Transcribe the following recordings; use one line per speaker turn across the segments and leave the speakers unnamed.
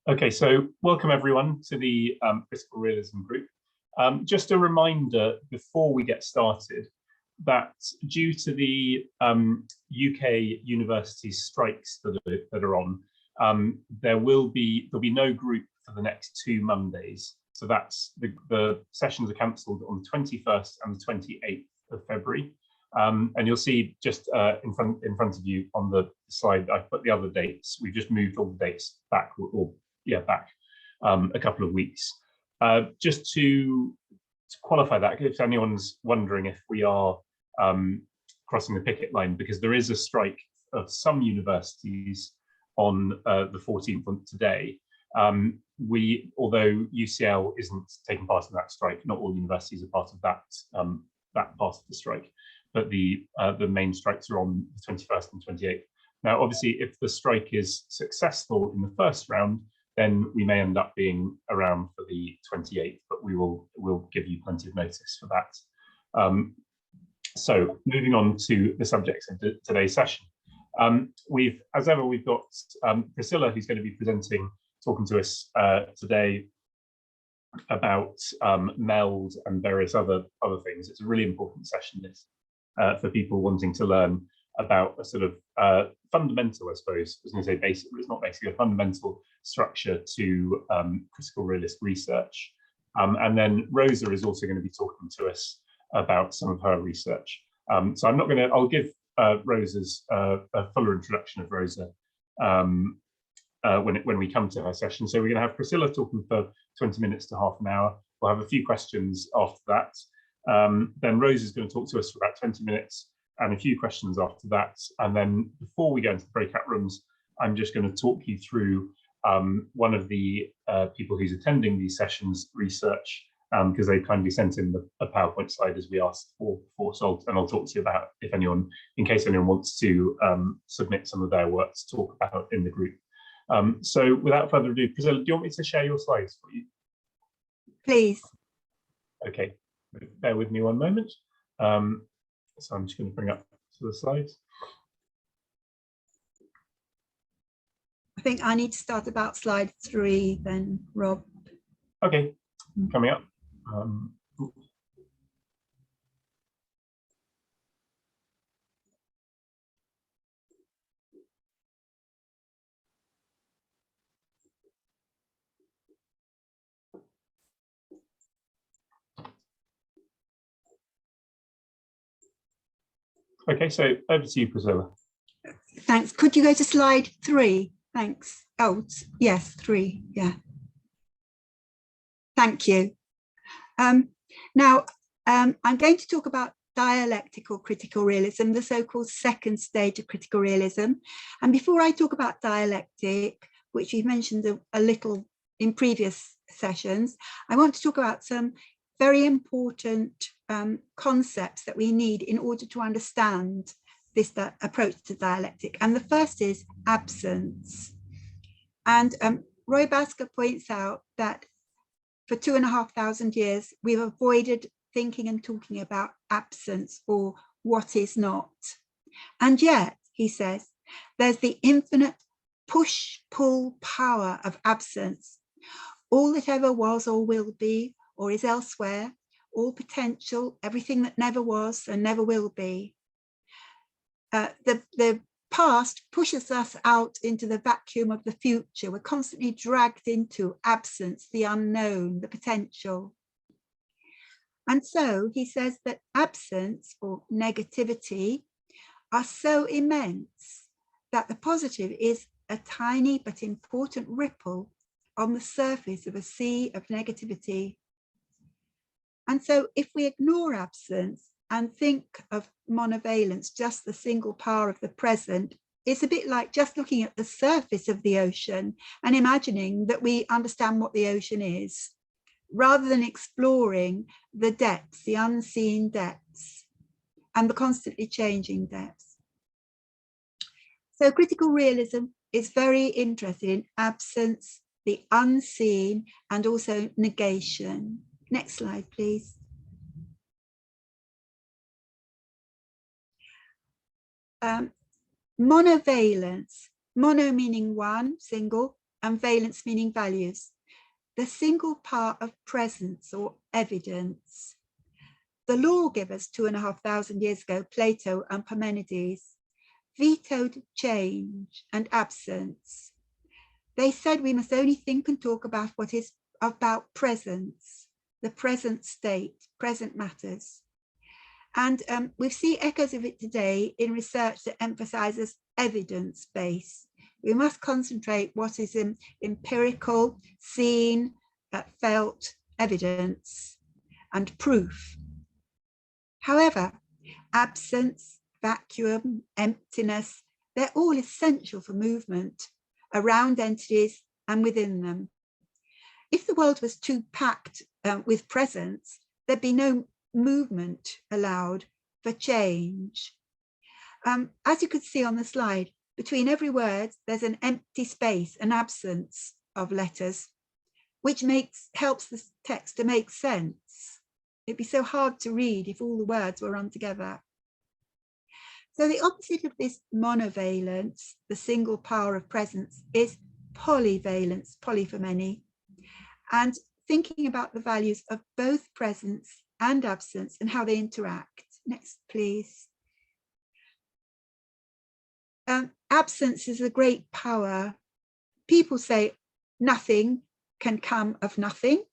Okay, so welcome everyone to the Critical Realism group. Just a reminder before we get started that due to the UK university strikes that are on, there'll be no group for the next 2 Mondays. So that's the sessions are cancelled on the 21st and the 28th of February. And you'll see just in front of you on the slide, I've put the other dates. We've just moved all the dates back, back a couple of weeks. Just to qualify that, if anyone's wondering if we are crossing the picket line, because there is a strike of some universities on the 14th on today. Although UCL isn't taking part in that strike, not all universities are part of that part of the strike, but the main strikes are on the 21st and 28th. Now, obviously, if the strike is successful in the first round, then we may end up being around for the 28th, but we'll give you plenty of notice for that. So moving on to the subjects of today's session. As ever, we've got Priscilla, who's going to be talking to us today about MELD and various other things. It's a really important session, this, for people wanting to learn about a sort of fundamental, I suppose, I was going to say basic, but it's not basically a fundamental structure to critical realist research. And then Rosa is also going to be talking to us about some of her research. So I'll give Rosa's a fuller introduction of Rosa when we come to her session. So we're going to have Priscilla talking for 20 minutes to half an hour. We'll have a few questions after that. Then Rosa is going to talk to us for about 20 minutes and a few questions after that. And then before we go into the breakout rooms, I'm just going to talk you through one of the people who's attending these sessions research, because they kindly sent in a PowerPoint slide as we asked for. So I'll talk to you about in case anyone wants to submit some of their work to talk about in the group. So without further ado, Priscilla, do you want me to share your slides for you?
Please.
Okay, bear with me one moment. So I'm just going to bring up the slides.
I think I need to start about slide 3 then, Rob.
Okay, coming up. Okay, so over to you, Priscilla.
Thanks. Could you go to slide 3? Thanks. Oh, yes, 3. Yeah. Thank you. Now, I'm going to talk about dialectical critical realism, the so-called second stage of critical realism. And before I talk about dialectic, which you've mentioned a little in previous sessions, I want to talk about some very important concepts that we need in order to understand this approach to dialectic. And the first is absence. And Roy Basker points out that for 2,500 years, we've avoided thinking and talking about absence or what is not. And yet, he says, there's the infinite push-pull power of absence. All that ever was or will be or is elsewhere, all potential, everything that never was and never will be. The past pushes us out into the vacuum of the future. We're constantly dragged into absence, the unknown, the potential. And so he says that absence or negativity are so immense that the positive is a tiny but important ripple on the surface of a sea of negativity. And so if we ignore absence and think of monovalence, just the single power of the present, it's a bit like just looking at the surface of the ocean and imagining that we understand what the ocean is, rather than exploring the depths, the unseen depths, and the constantly changing depths. So critical realism is very interested in absence, the unseen, and also negation. Next slide, please. Monovalence, mono meaning one, single, and valence meaning values, the single power of presence or evidence. The lawgivers 2,500 years ago, Plato and Parmenides, vetoed change and absence. They said we must only think and talk about what is about presence, the present state, present matters. And we see echoes of it today in research that emphasizes evidence-based. We must concentrate what is empirical, seen, felt evidence and proof. However, absence, vacuum, emptiness, they're all essential for movement around entities and within them. If the world was too packed with presence, there'd be no movement allowed for change. As you could see on the slide, between every word, there's an empty space, an absence of letters, which helps the text to make sense. It'd be so hard to read if all the words were run together. So the opposite of this monovalence, the single power of presence, is polyvalence, poly for many, and thinking about the values of both presence and absence and how they interact. Next, please. Absence is a great power. People say nothing can come of nothing.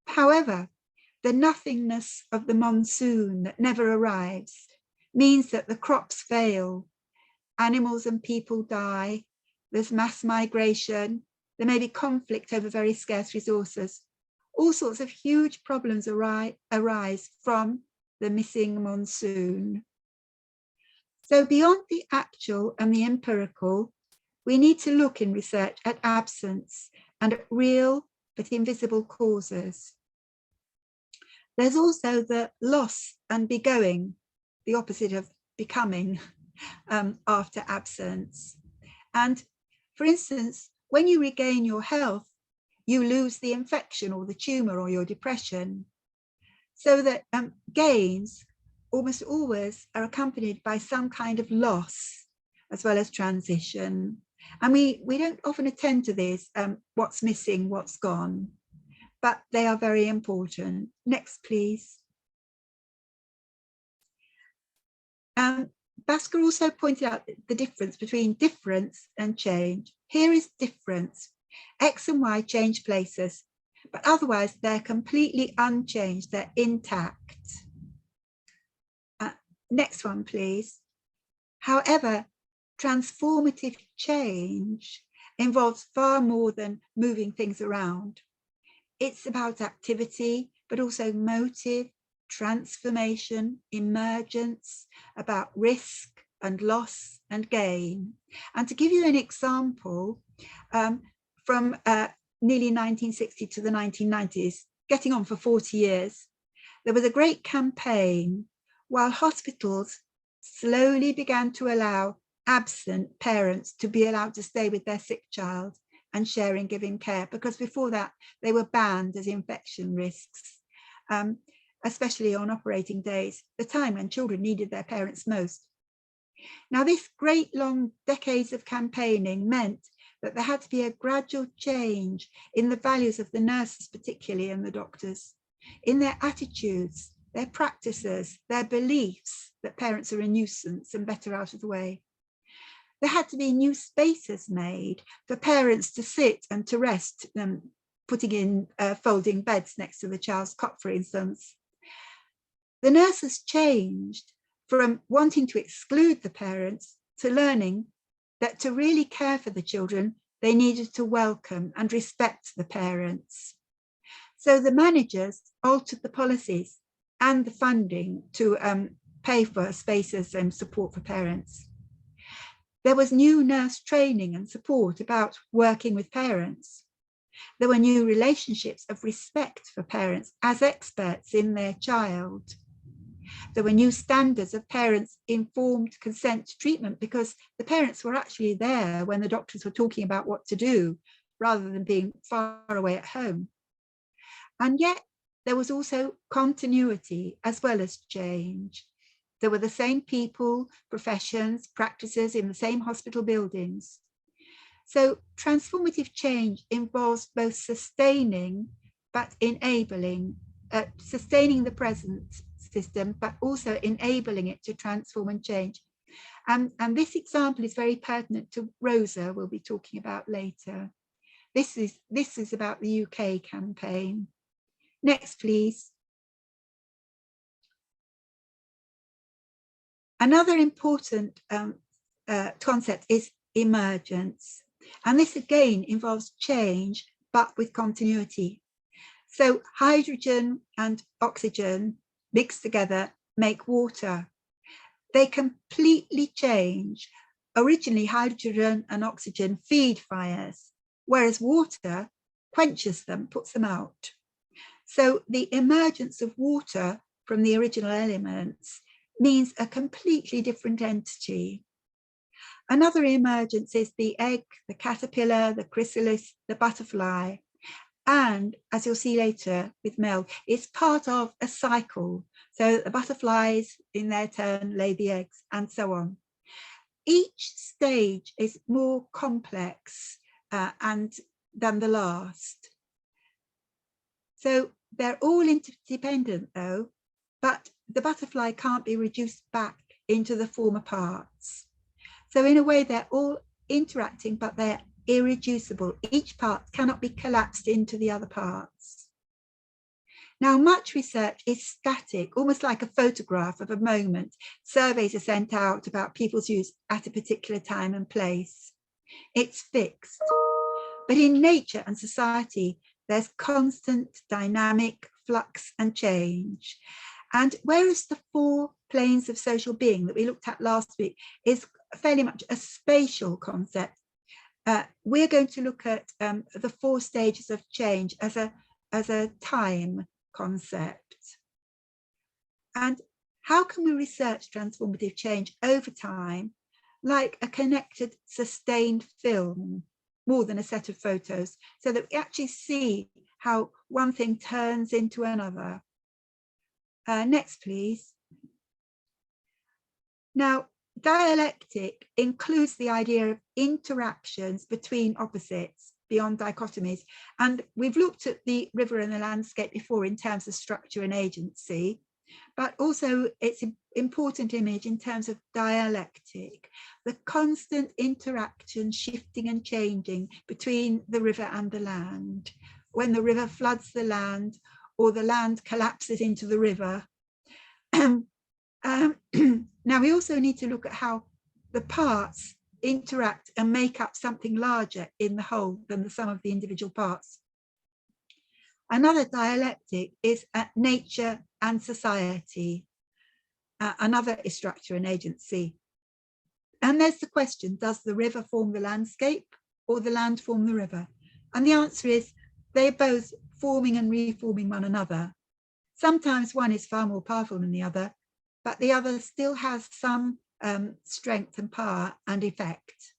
However, the nothingness of the monsoon that never arrives means that the crops fail, animals and people die, there's mass migration, there may be conflict over very scarce resources. All sorts of huge problems arise from the missing monsoon. So beyond the actual and the empirical, we need to look in research at absence and at real but invisible causes. There's also the loss and begoing, the opposite of becoming after absence. And for instance, when you regain your health, you lose the infection or the tumor or your depression. So that gains almost always are accompanied by some kind of loss as well as transition. And we don't often attend to this, what's missing, what's gone, but they are very important. Next, please. Basker also pointed out the difference between difference and change. Here is difference. X and Y change places, but otherwise they're completely unchanged, they're intact. Next one, please. However, transformative change involves far more than moving things around. It's about activity, but also motive, transformation, emergence, about risk and loss and gain. And to give you an example, from nearly 1960 to the 1990s, getting on for 40 years, there was a great campaign while hospitals slowly began to allow absent parents to be allowed to stay with their sick child and sharing giving care, because before that they were banned as infection risks, especially on operating days, the time when children needed their parents most. Now, this great long decades of campaigning meant that there had to be a gradual change in the values of the nurses, particularly, and the doctors, in their attitudes, their practices, their beliefs that parents are a nuisance and better out of the way. There had to be new spaces made for parents to sit and to rest, putting in folding beds next to the child's cot, for instance. The nurses changed from wanting to exclude the parents to learning that to really care for the children, they needed to welcome and respect the parents. So the managers altered the policies and the funding to pay for spaces and support for parents. There was new nurse training and support about working with parents. There were new relationships of respect for parents as experts in their child. There were new standards of parents' informed consent to treatment, because the parents were actually there when the doctors were talking about what to do, rather than being far away at home. And yet there was also continuity as well as change. There were the same people, professions, practices in the same hospital buildings. So transformative change involves both sustaining but enabling, sustaining the present system, but also enabling it to transform and change. And this example is very pertinent to Rosa, we'll be talking about later. This is about the UK campaign. Next, please. Another important concept is emergence. And this again involves change, but with continuity. So hydrogen and oxygen mixed together make water. They completely change. Originally, hydrogen and oxygen feed fires, whereas water quenches them, puts them out. So the emergence of water from the original elements means a completely different entity. Another emergence is the egg, the caterpillar, the chrysalis, the butterfly. And as you'll see later with MELD, it's part of a cycle. So the butterflies in their turn lay the eggs and so on. Each stage is more complex than the last. So they're all interdependent though, but the butterfly can't be reduced back into the former parts. So in a way, they're all interacting, but they're irreducible. Each part cannot be collapsed into the other parts. Now, much research is static, almost like a photograph of a moment. Surveys are sent out about people's views at a particular time and place. It's fixed. But in nature and society, there's constant dynamic flux and change. And whereas the 4 planes of social being that we looked at last week is fairly much a spatial concept, we're going to look at the 4 stages of change as a time concept. And how can we research transformative change over time, like a connected, sustained film, more than a set of photos, so that we actually see how one thing turns into another? Next, please. Now, dialectic includes the idea of interactions between opposites beyond dichotomies. And we've looked at the river and the landscape before in terms of structure and agency, but also it's an important image in terms of dialectic, the constant interaction, shifting and changing between the river and the land. When the river floods the land, or the land collapses into the river. Now we also need to look at how the parts interact and make up something larger in the whole than the sum of the individual parts. Another dialectic is nature and society. Another is structure and agency. And there's the question, does the river form the landscape or the land form the river? And the answer is they're both forming and reforming one another. Sometimes one is far more powerful than the other, but the other still has some strength and power and effect.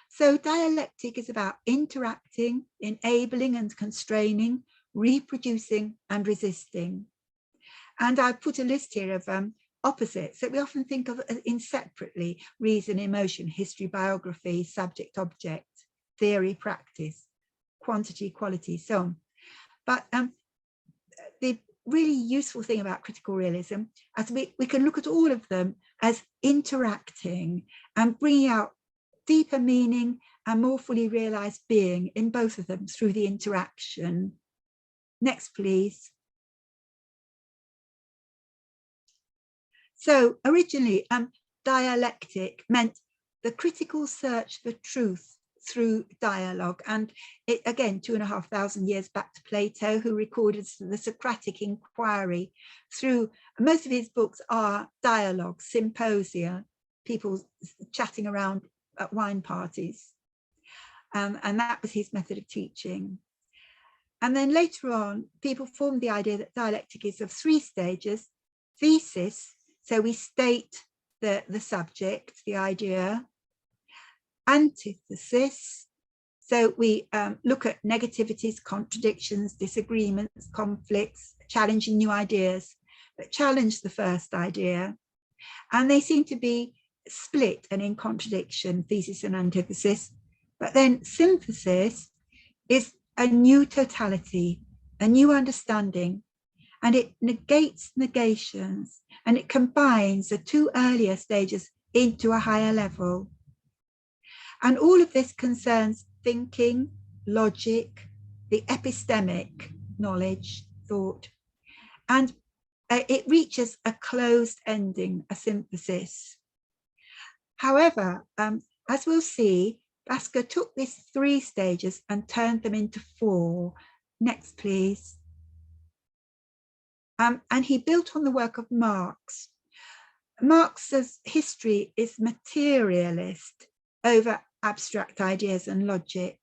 So dialectic is about interacting, enabling and constraining, reproducing and resisting. And I've put a list here of opposites that we often think of in separately: reason, emotion, history, biography, subject, object, theory, practice, quantity, quality, so on. But the really useful thing about critical realism is we can look at all of them as interacting and bringing out deeper meaning and more fully realized being in both of them through the interaction. Next, please. So originally, dialectic meant the critical search for truth through dialogue. And it, again, 2,500 years back to Plato, who recorded the Socratic inquiry through, most of his books are dialogues, symposia, people chatting around at wine parties. And that was his method of teaching. And then later on, people formed the idea that dialectic is of 3 stages: thesis, so we state the subject, the idea; antithesis, so we look at negativities, contradictions, disagreements, conflicts, challenging new ideas that challenge the first idea. And they seem to be split and in contradiction, thesis and antithesis. But then synthesis is a new totality, a new understanding, and it negates negations, and it combines the two earlier stages into a higher level. And all of this concerns thinking, logic, the epistemic knowledge, thought, and it reaches a closed ending, a synthesis. However, as we'll see, Basker took these 3 stages and turned them into 4. Next, please. And he built on the work of Marx. Marx's history is materialist over abstract ideas and logic.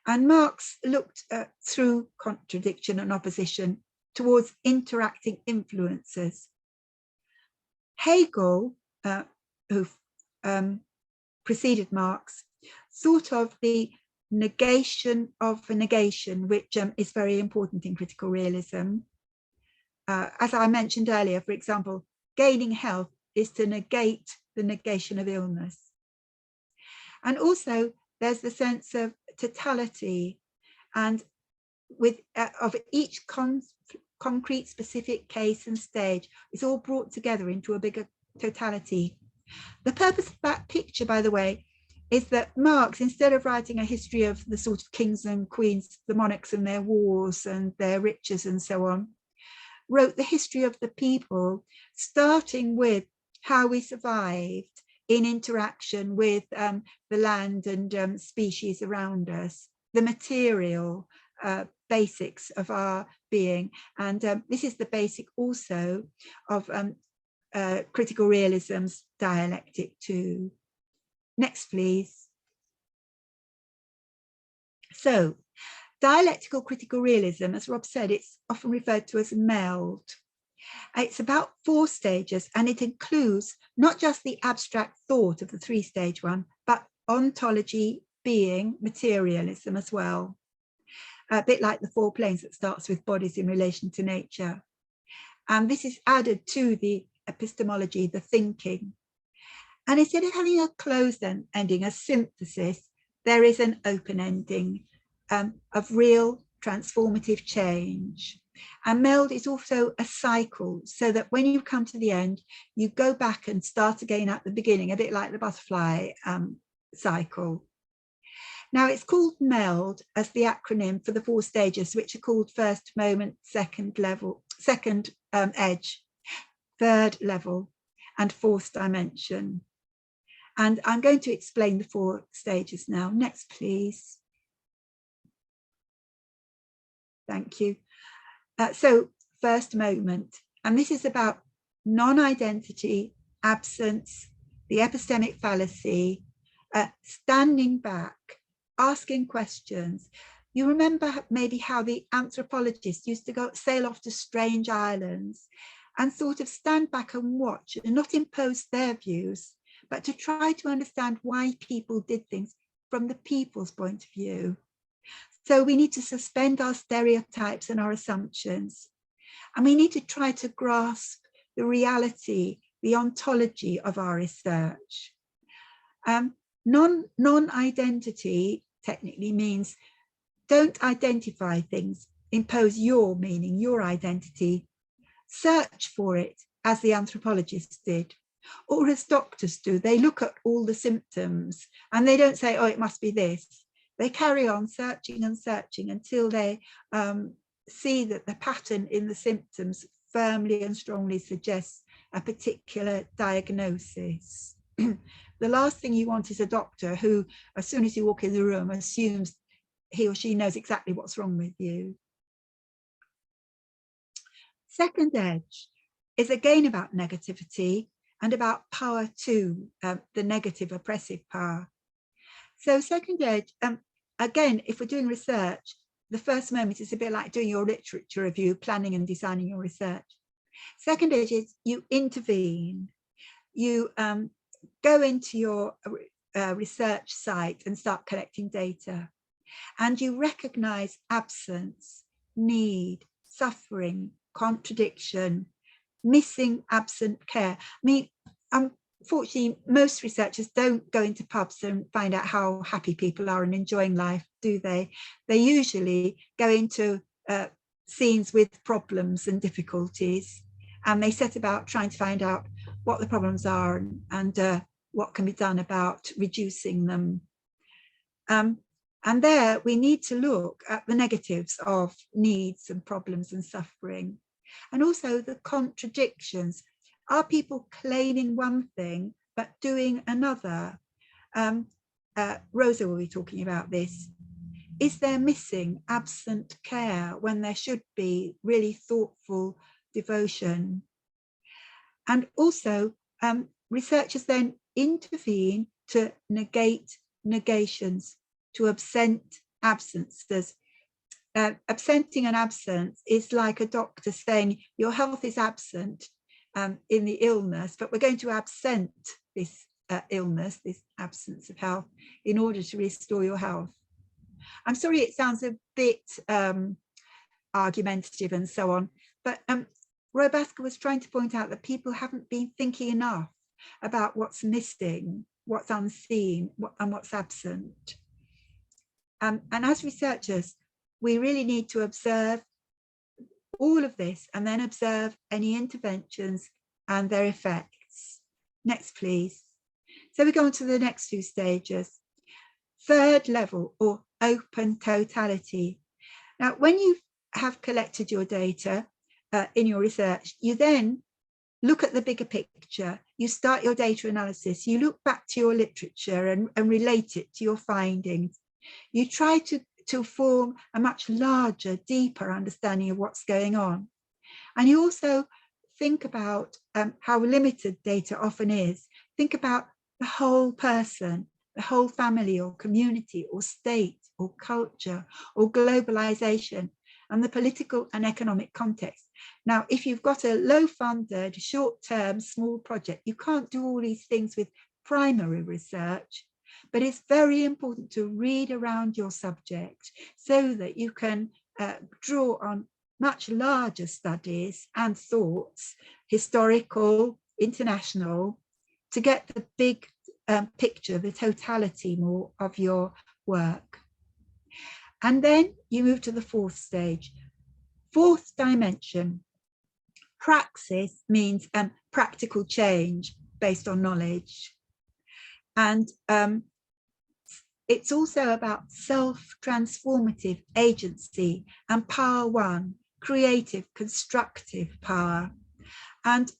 And Marx looked through contradiction and opposition towards interacting influences. Hegel, who preceded Marx, thought of the negation of a negation, which is very important in critical realism. As I mentioned earlier, for example, gaining health is to negate the negation of illness. And also there's the sense of totality, and of each concrete specific case and stage is all brought together into a bigger totality. The purpose of that picture, by the way, is that Marx, instead of writing a history of the sort of kings and queens, the monarchs and their wars and their riches and so on, wrote the history of the people, starting with how we survived in interaction with the land and species around us, the material basics of our being. And this is the basic also of critical realism's dialectic too. Next, please. So, dialectical critical realism, as Rob said, it's often referred to as MELD. It's about 4 stages, and it includes not just the abstract thought of the 3-stage one, but ontology, being, materialism as well. A bit like the 4 planes that starts with bodies in relation to nature. And this is added to the epistemology, the thinking. And instead of having a closed ending, a synthesis, there is an open ending of real transformative change. And MELD is also a cycle, so that when you come to the end, you go back and start again at the beginning, a bit like the butterfly cycle. Now, it's called MELD as the acronym for the 4 stages, which are called first moment, second level, second edge, third level, and 4th dimension. And I'm going to explain the 4 stages now. Next, please. Thank you. So, first moment, and this is about non-identity, absence, the epistemic fallacy, standing back, asking questions. You remember maybe how the anthropologists used to sail off to strange islands and sort of stand back and watch and not impose their views, but to try to understand why people did things from the people's point of view. So we need to suspend our stereotypes and our assumptions. And we need to try to grasp the reality, the ontology of our research. Non-identity technically means don't identify things, impose your meaning, your identity. Search for it, as the anthropologists did, or as doctors do. They look at all the symptoms and they don't say, oh, it must be this. They carry on searching and searching until they see that the pattern in the symptoms firmly and strongly suggests a particular diagnosis. The last thing you want is a doctor who, as soon as you walk in the room, assumes he or she knows exactly what's wrong with you. Second edge is again about negativity and about power too, the negative oppressive power. So second edge, again, if we're doing research, the first moment is a bit like doing your literature review, planning and designing your research. Second edge is you intervene. You go into your research site and start collecting data. And you recognize absence, need, suffering, contradiction, missing, absent care. I mean, fortunately, most researchers don't go into pubs and find out how happy people are and enjoying life, do they? They usually go into scenes with problems and difficulties, and they set about trying to find out what the problems are and what can be done about reducing them. And there we need to look at the negatives of needs and problems and suffering, and also the contradictions. Are people claiming one thing but doing another? Rosa will be talking about this. Is there missing, absent care when there should be really thoughtful devotion? And also, researchers then intervene to negate negations, to absent absences. Absenting an absence is like a doctor saying your health is absent in the illness, but we're going to absent this illness, this absence of health, in order to restore your health. I'm sorry it sounds a bit argumentative and so on, but Roy Basker was trying to point out that people haven't been thinking enough about what's missing, what's unseen, and what's absent. And as researchers, we really need to observe all of this and then observe any interventions and their effects. Next, please. So we go on to the next two stages. Third level, or open totality. Now, when you have collected your data in your research, you then look at the bigger picture. You start your data analysis. You look back to your literature and relate it to your findings. You try to form a much larger, deeper understanding of what's going on. And you also think about how limited data often is. Think about the whole person, the whole family or community or state or culture or globalization and the political and economic context. Now, if you've got a low-funded, short-term, small project, you can't do all these things with primary research, but it's very important to read around your subject so that you can draw on much larger studies and thoughts, historical, international, to get the big picture, the totality more of your work. And then you move to the fourth stage. Fourth dimension. Praxis means practical change based on knowledge. And it's also about self-transformative agency and power one, creative, constructive power. And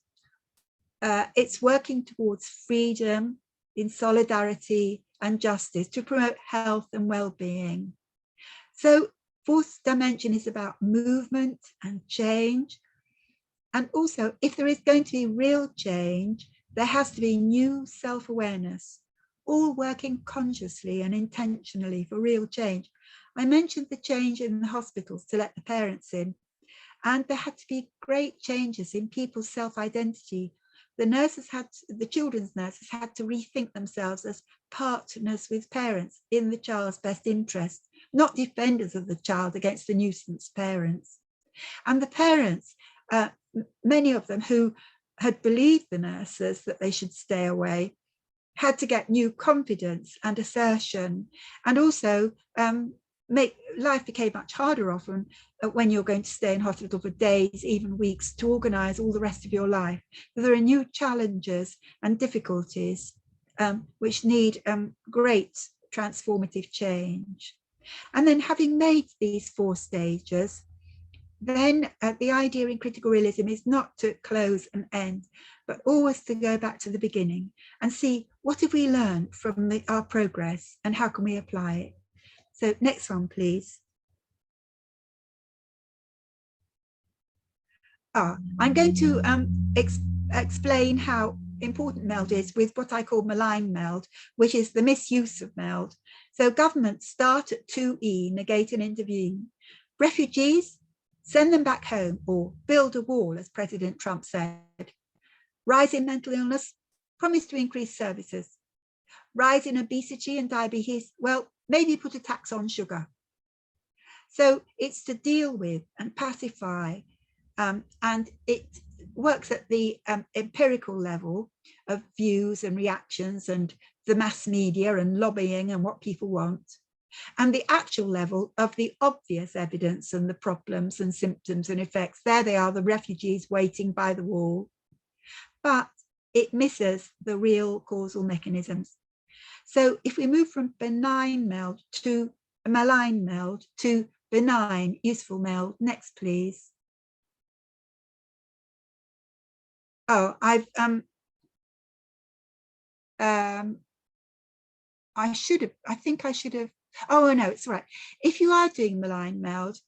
it's working towards freedom in solidarity and justice to promote health and well-being. So fourth dimension is about movement and change. And also, if there is going to be real change, there has to be new self-awareness, all working consciously and intentionally for real change. I mentioned the change in the hospitals to let the parents in, and there had to be great changes in people's self-identity. The children's nurses had to rethink themselves as partners with parents in the child's best interest, not defenders of the child against the nuisance parents. And the parents, many of them who had believed the nurses that they should stay away, had to get new confidence and assertion, and also life became much harder often when you're going to stay in hospital for days, even weeks, to organise all the rest of your life. There are new challenges and difficulties which need great transformative change. And then, having made these four stages, then the idea in critical realism is not to close and end, but always to go back to the beginning and see what have we learned from our progress and how can we apply it. So next one, please. I'm going to explain how important MELD is with what I call malign MELD, which is the misuse of MELD. So governments start at 2E, negate and intervene. Refugees, send them back home or build a wall, as President Trump said. Rise in mental illness, promise to increase services. Rise in obesity and diabetes, well, maybe put a tax on sugar. So it's to deal with and pacify, and it works at the empirical level of views and reactions and the mass media and lobbying and what people want, and the actual level of the obvious evidence and the problems and symptoms and effects. There they are, the refugees waiting by the wall, but it misses the real causal mechanisms. So if we move from benign MELD to malign MELD to benign useful MELD, next please. Oh, I think I should have, oh no, it's all right. If you are doing malign MELD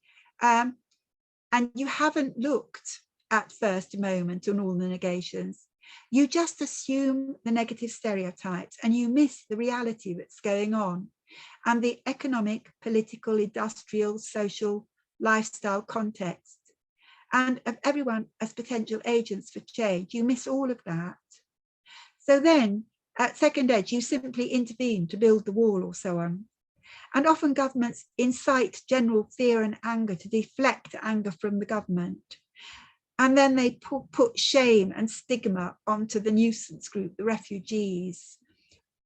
and you haven't looked at first a moment on all the negations, you just assume the negative stereotypes and you miss the reality that's going on and the economic, political, industrial, social, lifestyle context, and of everyone as potential agents for change. You miss all of that. So then at second edge, you simply intervene to build the wall or so on. And often governments incite general fear and anger to deflect anger from the government. And then they put shame and stigma onto the nuisance group, the refugees,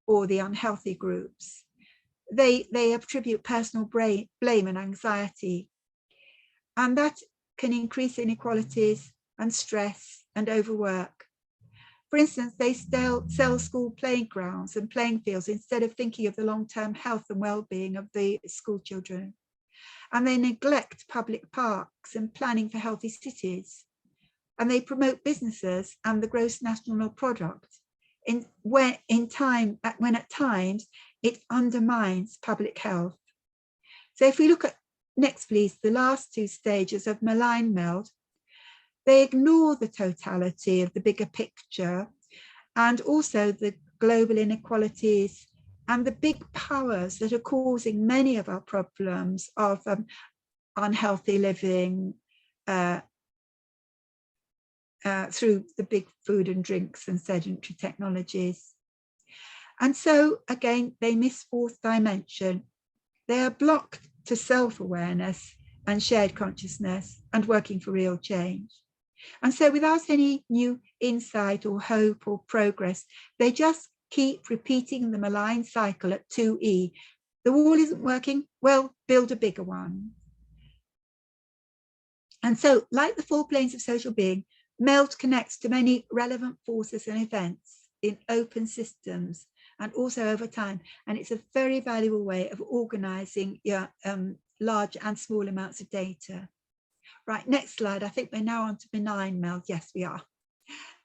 or the unhealthy groups. They attribute personal blame and anxiety. And that can increase inequalities and stress and overwork. For instance, they sell school playgrounds and playing fields instead of thinking of the long-term health and well-being of the school children. And they neglect public parks and planning for healthy cities. And they promote businesses and the gross national product when at times it undermines public health. So if we look at, next please, the last two stages of malign MELD, they ignore the totality of the bigger picture and also the global inequalities and the big powers that are causing many of our problems of unhealthy living, through the big food and drinks and sedentary technologies. And so again, they miss fourth dimension. They are blocked to self-awareness and shared consciousness and working for real change. And so without any new insight or hope or progress, they just keep repeating the malign cycle at 2E. The wall isn't working, well, build a bigger one. And so, like the four planes of social being, MELD connects to many relevant forces and events in open systems and also over time. And it's a very valuable way of organizing large and small amounts of data. Right, next slide. I think we're now on to benign MELD. Yes, we are.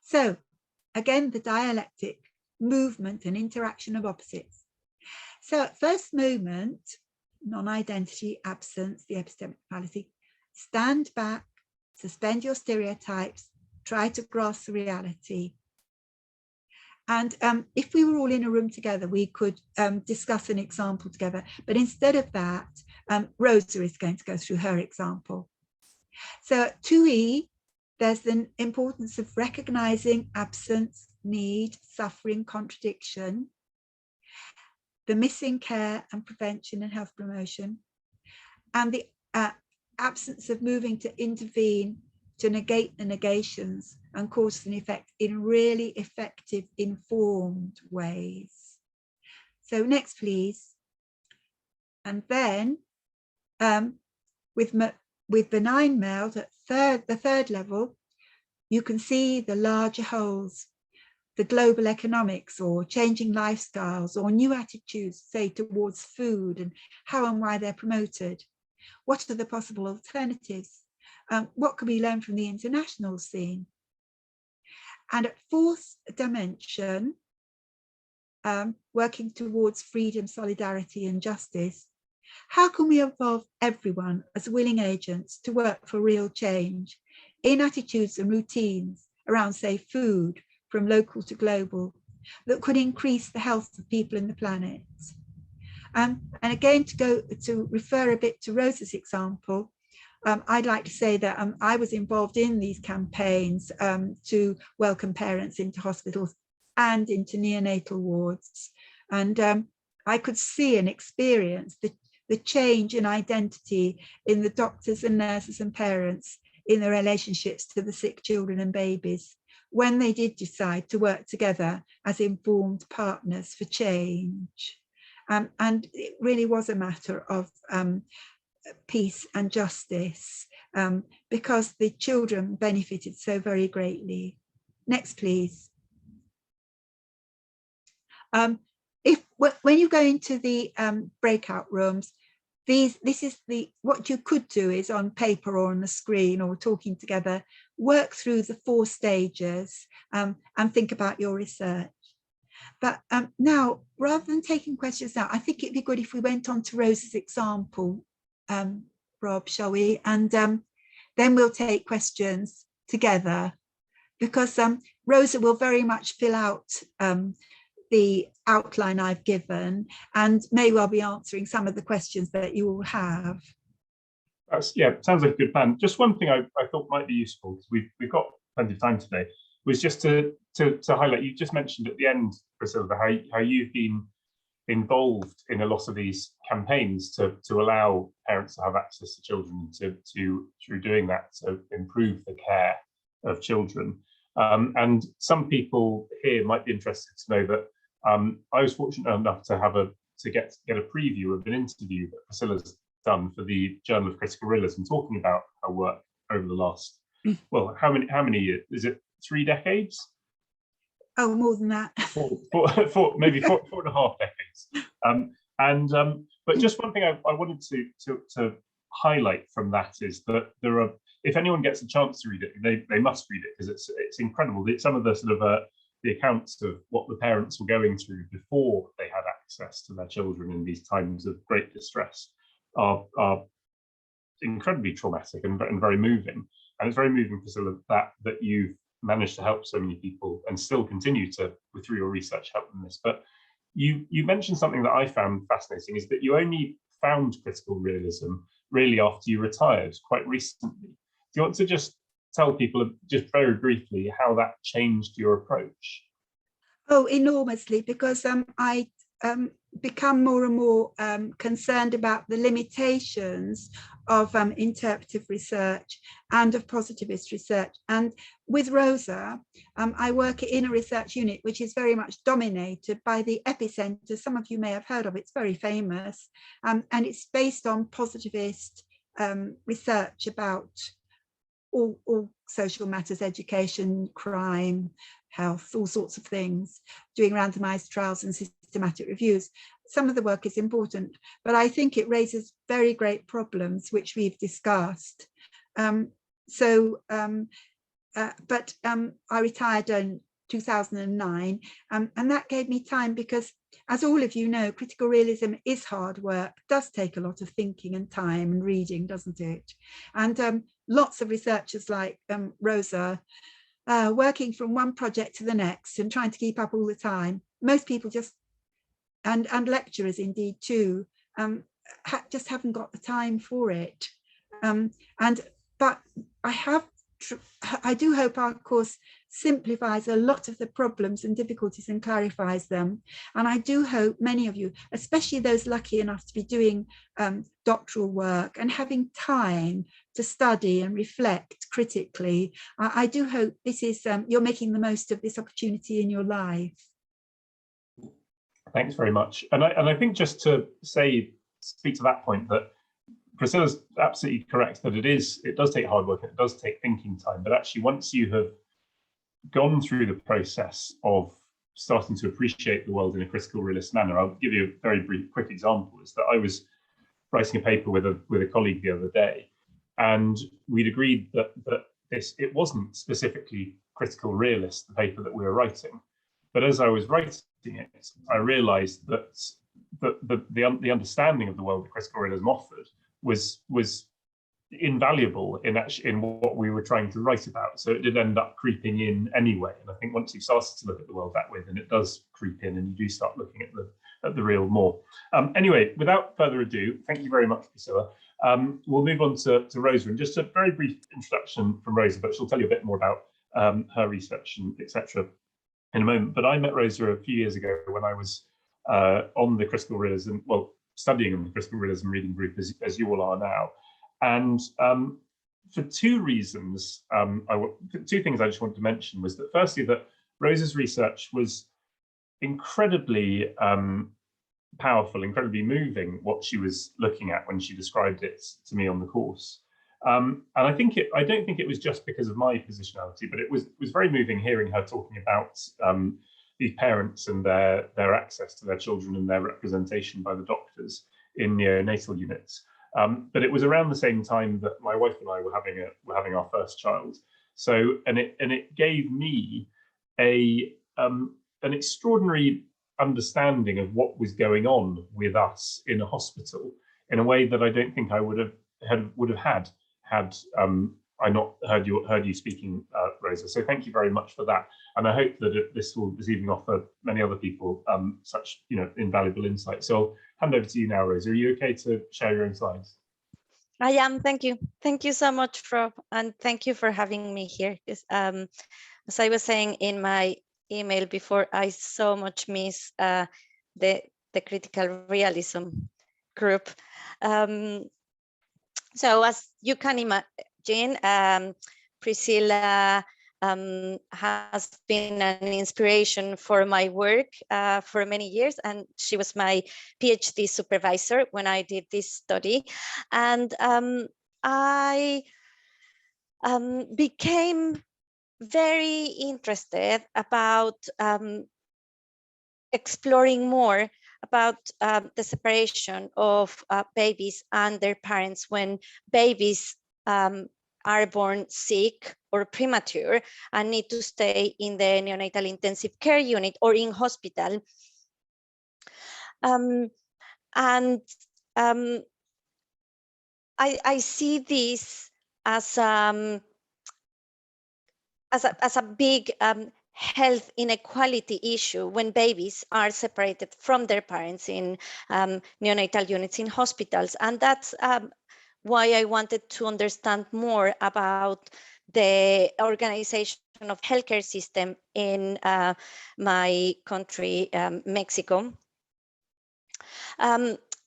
So again, the dialectic movement and interaction of opposites. So at first moment, non-identity, absence, the epistemic fallacy, stand back, suspend your stereotypes, try to grasp the reality. And if we were all in a room together, we could discuss an example together. But instead of that, Rosa is going to go through her example. So at 2E, there's the importance of recognizing absence, need, suffering, contradiction, the missing care and prevention and health promotion, and the absence of moving to intervene to negate the negations and cause and effect in really effective, informed ways. So next, please. And then with benign MELD at the third level, you can see the larger wholes, the global economics or changing lifestyles or new attitudes, say, towards food and how and why they're promoted. What are the possible alternatives? What can we learn from the international scene? And at fourth dimension, working towards freedom, solidarity and justice, how can we involve everyone as willing agents to work for real change in attitudes and routines around, say, food, from local to global, that could increase the health of people in the planet? And again, to refer a bit to Rosa's example, I'd like to say that I was involved in these campaigns to welcome parents into hospitals and into neonatal wards. And I could see and experience the change in identity in the doctors and nurses and parents in their relationships to the sick children and babies when they did decide to work together as informed partners for change. And it really was a matter of peace and justice, because the children benefited so very greatly. Next, please. When you go into the breakout rooms, what you could do is on paper or on the screen or talking together, work through the 4 stages and think about your research. But now, rather than taking questions now, I think it'd be good if we went on to Rosa's example, Rob, shall we? And then we'll take questions together, because Rosa will very much fill out the outline I've given and may well be answering some of the questions that you all have.
Yeah, sounds like a good plan. Just one thing I thought might be useful, because we've got plenty of time today, was just to highlight, you just mentioned at the end, Priscilla, how you've been involved in a lot of these campaigns to allow parents to have access to children, through doing that to improve the care of children. And some people here might be interested to know that I was fortunate enough to get a preview of an interview that Priscilla's done for the Journal of Critical Realism, talking about her work over the last, well, how many years? Is it 3 decades?
Oh, more than that.
Maybe four and a half decades. But just one thing I wanted to highlight from that is that there are, if anyone gets a chance to read it, they must read it, because it's incredible. Some of the sort of the accounts of what the parents were going through before they had access to their children in these times of great distress are incredibly traumatic and very moving. And it's very moving, Priscilla, that you've managed to help so many people and still continue to, through your research, help them this. But you mentioned something that I found fascinating, is that you only found critical realism really after you retired quite recently. Do you want to just tell people, just very briefly, how that changed your approach?
Oh, enormously, because I become more and more concerned about the limitations of interpretive research and of positivist research. And with Rosa, I work in a research unit which is very much dominated by the Epicenter. Some of you may have heard of it. It's very famous, and it's based on positivist research about all social matters, education, crime, health, all sorts of things, doing randomized trials and systematic reviews. Some of the work is important, but I think it raises very great problems, which we've discussed. But I retired in 2009, and that gave me time, because, as all of you know, critical realism is hard work, does take a lot of thinking and time and reading, doesn't it? And lots of researchers like Rosa, working from one project to the next and trying to keep up all the time. Most people just, and lecturers indeed too, just haven't got the time for it. But I do hope our course simplifies a lot of the problems and difficulties and clarifies them. And I do hope many of you, especially those lucky enough to be doing doctoral work and having time to study and reflect critically, I do hope this is, you're making the most of this opportunity in your life.
Thanks very much. And I think, just to speak to that point, that Priscilla's absolutely correct, that it does take hard work, and it does take thinking time. But actually, once you have gone through the process of starting to appreciate the world in a critical realist manner, I'll give you a very brief, quick example. Is that I was writing a paper with a colleague the other day, and we'd agreed that it wasn't specifically critical realist, the paper that we were writing. But as I was writing it, I realised that the understanding of the world that critical realism offered was invaluable in what we were trying to write about. So it did end up creeping in anyway. And I think once you've started to look at the world that way, then it does creep in, and you do start looking at the real more. Anyway, without further ado, thank you very much, Priscilla. We'll move on to Rosa, and just a very brief introduction from Rosa, but she'll tell you a bit more about her research and etc. in a moment. But I met Rosa a few years ago when I was on the critical realism, studying on the critical realism reading group, as you all are now. And for two reasons. Two things I just wanted to mention was that firstly, that Rosa's research was incredibly powerful, incredibly moving, what she was looking at when she described it to me on the course. And I don't think it was just because of my positionality, but it was very moving hearing her talking about these parents and their access to their children and their representation by the doctors in neonatal units. But it was around the same time that my wife and I were having our first child. So and it gave me an extraordinary understanding of what was going on with us in a hospital in a way that I don't think I would have had I not heard you speaking, Rosa. So thank you very much for that, and I hope that this evening offer many other people such invaluable insight. So I'll hand over to you now, Rosa. Are you okay to share your own slides?
I am. Thank you so much, Rob, and thank you for having me here. As I was saying in my email before, I so much miss the critical realism group. So as you can imagine, Priscilla has been an inspiration for my work for many years, and she was my PhD supervisor when I did this study. And I became very interested about exploring more about the separation of babies and their parents when babies are born sick or premature and need to stay in the neonatal intensive care unit or in hospital. I see this as a big health inequality issue when babies are separated from their parents in neonatal units in hospitals. And that's why I wanted to understand more about the organization of healthcare system in my country, Mexico.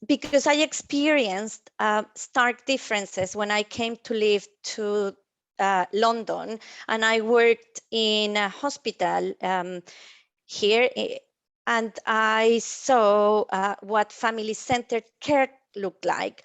Because I experienced stark differences when I came to live to London, and I worked in a hospital here, and I saw what family-centered care looked like,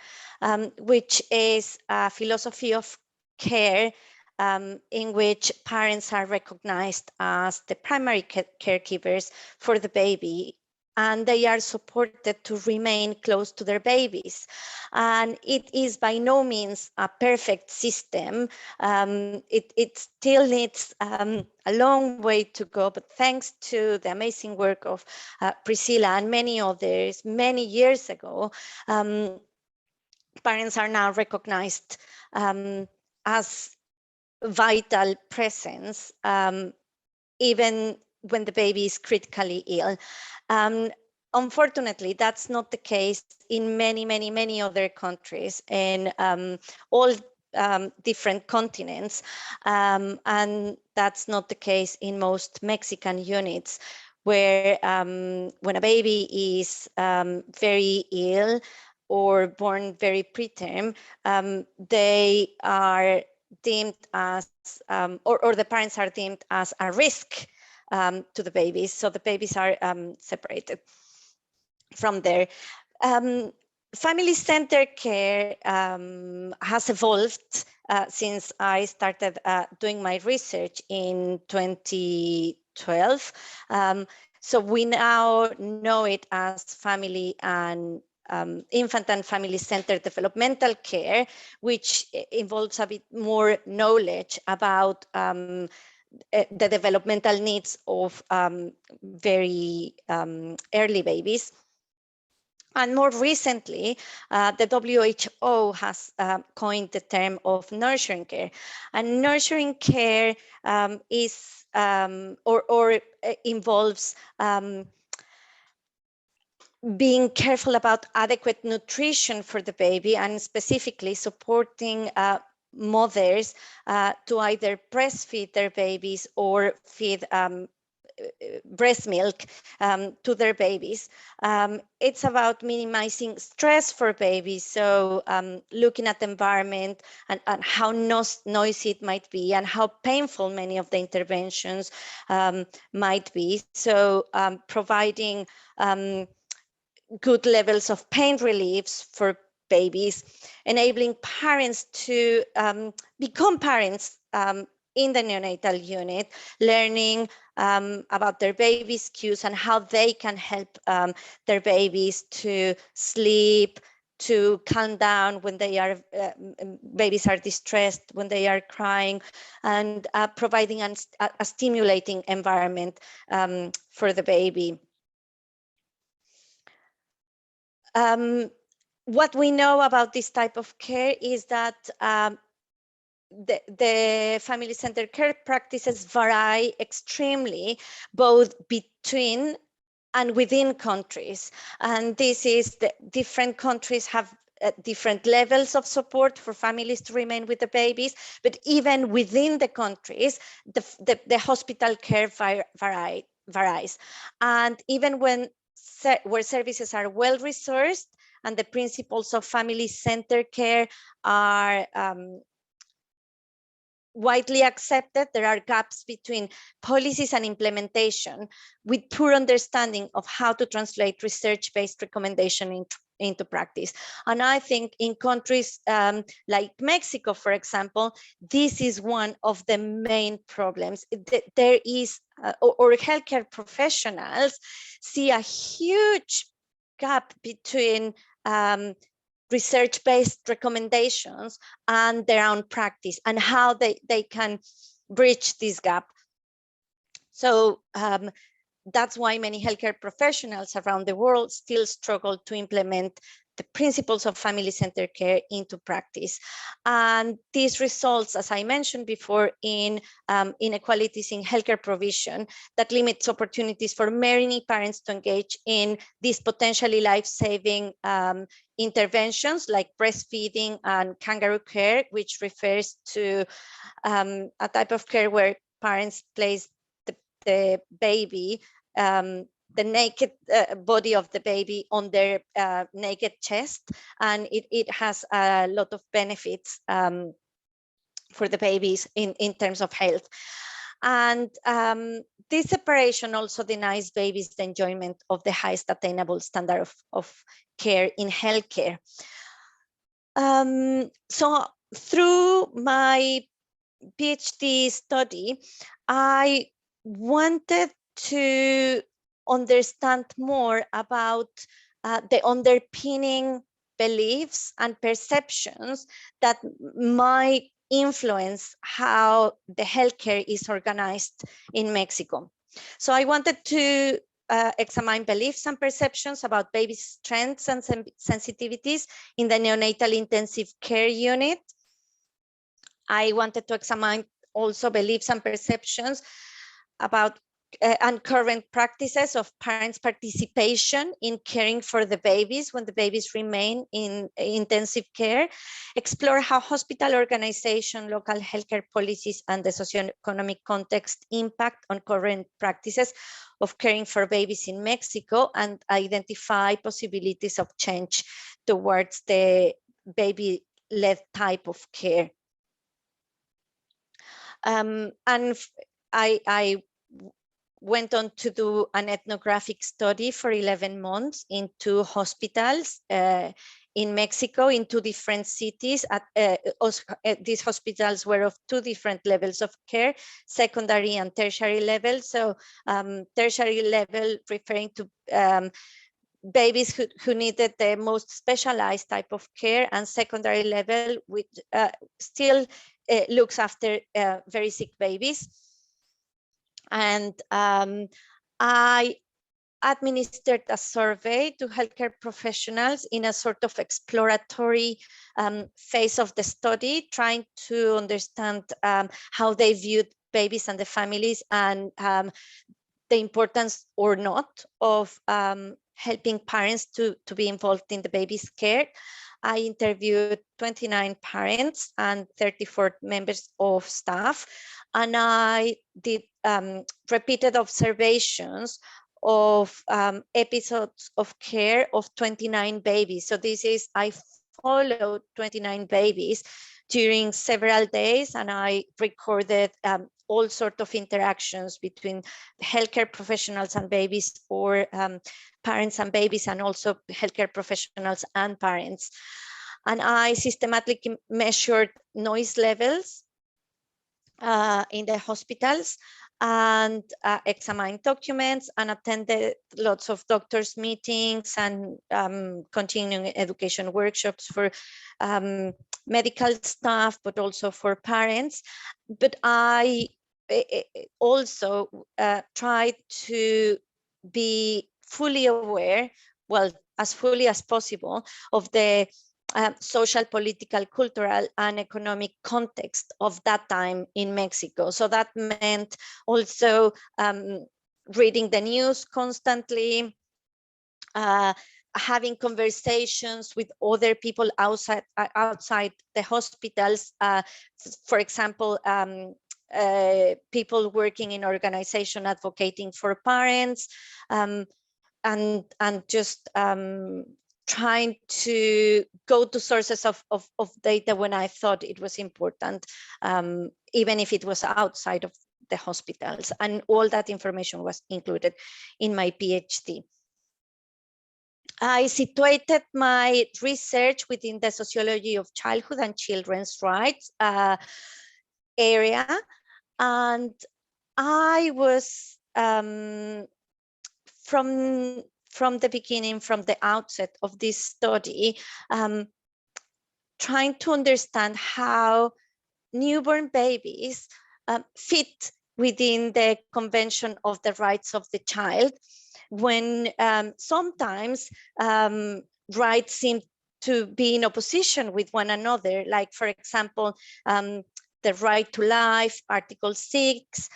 which is a philosophy of care in which parents are recognized as the primary caregivers for the baby, and they are supported to remain close to their babies. And it is by no means a perfect system. It still needs a long way to go, but thanks to the amazing work of Priscilla and many others many years ago, parents are now recognized as vital presence, even when the baby is critically ill. Unfortunately, that's not the case in many other countries in all different continents. And that's not the case in most Mexican units, where when a baby is very ill or born very preterm, they are deemed as, or the parents are deemed as a risk to the babies. So the babies are separated from there. Family-centered care has evolved since I started doing my research in 2012. So we now know it as family and infant and family-centered developmental care, which involves a bit more knowledge about the developmental needs of very early babies. And more recently, the WHO has coined the term of nurturing care. And nurturing care is or involves being careful about adequate nutrition for the baby, and specifically supporting mothers to either breastfeed their babies or feed breast milk to their babies. It's about minimizing stress for babies. So looking at the environment and how noisy it might be and how painful many of the interventions might be. So providing good levels of pain reliefs for babies, enabling parents to become parents in the neonatal unit, learning about their babies' cues and how they can help their babies to sleep, to calm down when they are, babies are distressed, when they are crying, and providing a stimulating environment for the baby. What we know about this type of care is that the family-centered care practices vary extremely, both between and within countries. And this is the different countries have different levels of support for families to remain with the babies, but even within the countries, the hospital care varies. And even where services are well resourced and the principles of family-centered care are widely accepted, there are gaps between policies and implementation with poor understanding of how to translate research-based recommendation into practice. And I think in countries like Mexico, for example, this is one of the main problems. There is, or healthcare professionals see a huge gap between research-based recommendations and their own practice and how they can bridge this gap. So that's why many healthcare professionals around the world still struggle to implement the principles of family-centered care into practice. And this results, as I mentioned before, in inequalities in healthcare provision that limits opportunities for many parents to engage in these potentially life-saving interventions like breastfeeding and kangaroo care, which refers to a type of care where parents place the baby, the naked body of the baby on their naked chest, and it has a lot of benefits for the babies in terms of health. And this separation also denies babies the enjoyment of the highest attainable standard of care in healthcare. So through my PhD study, I wanted to understand more about the underpinning beliefs and perceptions that might influence how the healthcare is organized in Mexico. So I wanted to examine beliefs and perceptions about baby strengths and sensitivities in the neonatal intensive care unit. I wanted to examine also beliefs and perceptions about and current practices of parents' participation in caring for the babies when the babies remain in intensive care, explore how hospital organization, local healthcare policies, and the socioeconomic context impact on current practices of caring for babies in Mexico, and identify possibilities of change towards the baby-led type of care. And I went on to do an ethnographic study for 11 months in 2 hospitals in Mexico, in 2 different cities. These hospitals were of 2 different levels of care, secondary and tertiary level. So tertiary level referring to babies who needed the most specialized type of care, and secondary level, which still looks after very sick babies. And I administered a survey to healthcare professionals in a sort of exploratory phase of the study, trying to understand how they viewed babies and the families, and the importance or not of helping parents to be involved in the baby's care. I interviewed 29 parents and 34 members of staff, and I did repeated observations of episodes of care of 29 babies. So this is, I followed 29 babies during several days, and I recorded all sorts of interactions between healthcare professionals and babies, or parents and babies, and also healthcare professionals and parents. And I systematically measured noise levels in the hospitals, and examined documents, and attended lots of doctors' meetings and continuing education workshops for medical staff, but also for parents. But I also tried to be fully aware, well, as fully as possible, of the social, political, cultural, and economic context of that time in Mexico. So that meant also reading the news constantly, having conversations with other people outside the hospitals. For example, people working in organization advocating for parents, and just trying to go to sources of data when I thought it was important, even if it was outside of the hospitals. And all that information was included in my PhD. I situated my research within the sociology of childhood and children's rights area, and I was from the beginning, from the outset of this study, trying to understand how newborn babies fit within the Convention of the Rights of the Child, when sometimes rights seem to be in opposition with one another. Like, for example, the right to life, Article 6,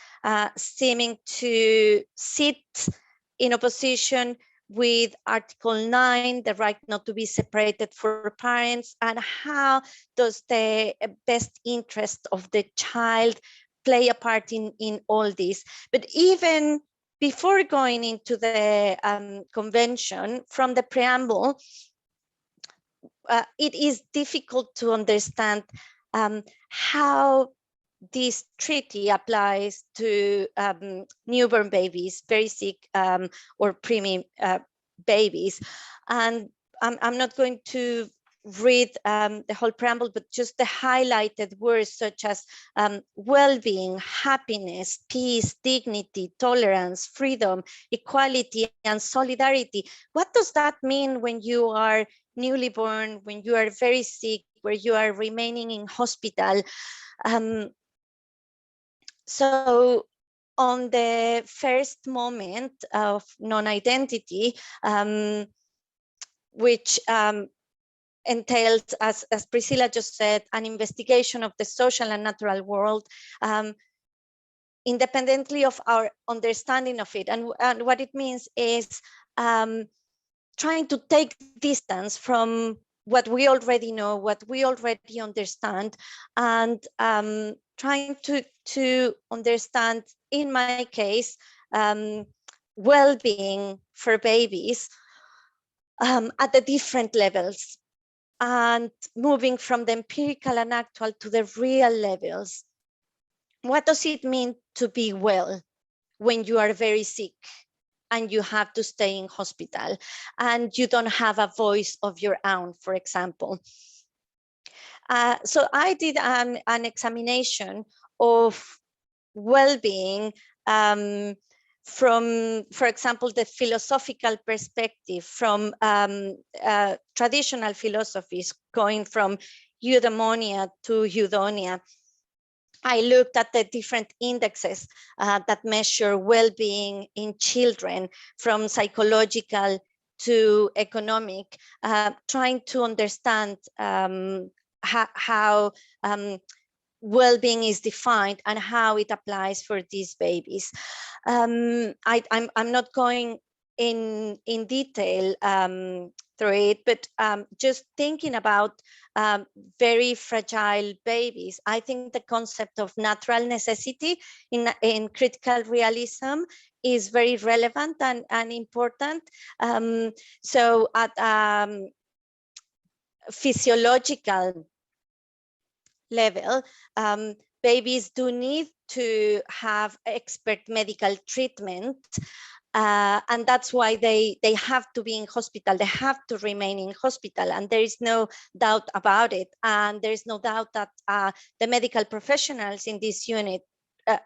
seeming to sit in opposition with Article 9, the right not to be separated for parents, and how does the best interest of the child play a part in all this. But even before going into the convention, from the preamble, it is difficult to understand how this treaty applies to newborn babies, very sick or preemie babies. And I'm not going to read the whole preamble, but just the highlighted words such as well-being, happiness, peace, dignity, tolerance, freedom, equality, and solidarity. What does that mean when you are newly born, when you are very sick, where you are remaining in hospital? So on the first moment of non-identity, which entails, as Priscilla just said, an investigation of the social and natural world, independently of our understanding of it. And what it means is trying to take distance from what we already know, what we already understand, and trying to understand, in my case, well-being for babies at the different levels, and moving from the empirical and actual to the real levels. What does it mean to be well when you are very sick and you have to stay in hospital and you don't have a voice of your own, for example? So I did an examination of well-being from, for example, the philosophical perspective, from traditional philosophies, going from eudaimonia to eudonia. I looked at the different indexes that measure well-being in children, from psychological to economic, trying to understand how well-being is defined and how it applies for these babies. I'm not going in detail through it, but just thinking about very fragile babies, I think the concept of natural necessity in critical realism is very relevant and important. So at physiological level, babies do need to have expert medical treatment, and that's why they have to be in hospital, they have to remain in hospital, and there is no doubt about it. And there is no doubt that the medical professionals in this unit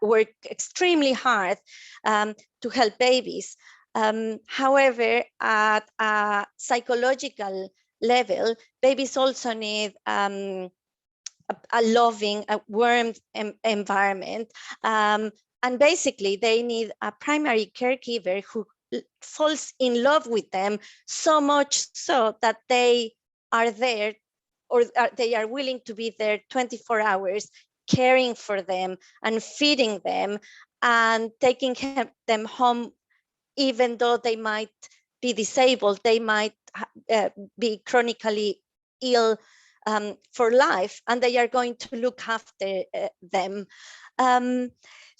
work extremely hard to help babies. However, at a psychological level, babies also need a loving, a warm environment. And basically they need a primary caregiver who falls in love with them so much so that they are there, or they are willing to be there 24 hours, caring for them and feeding them and taking them home, even though they might be disabled, they might be chronically ill for life, and they are going to look after them.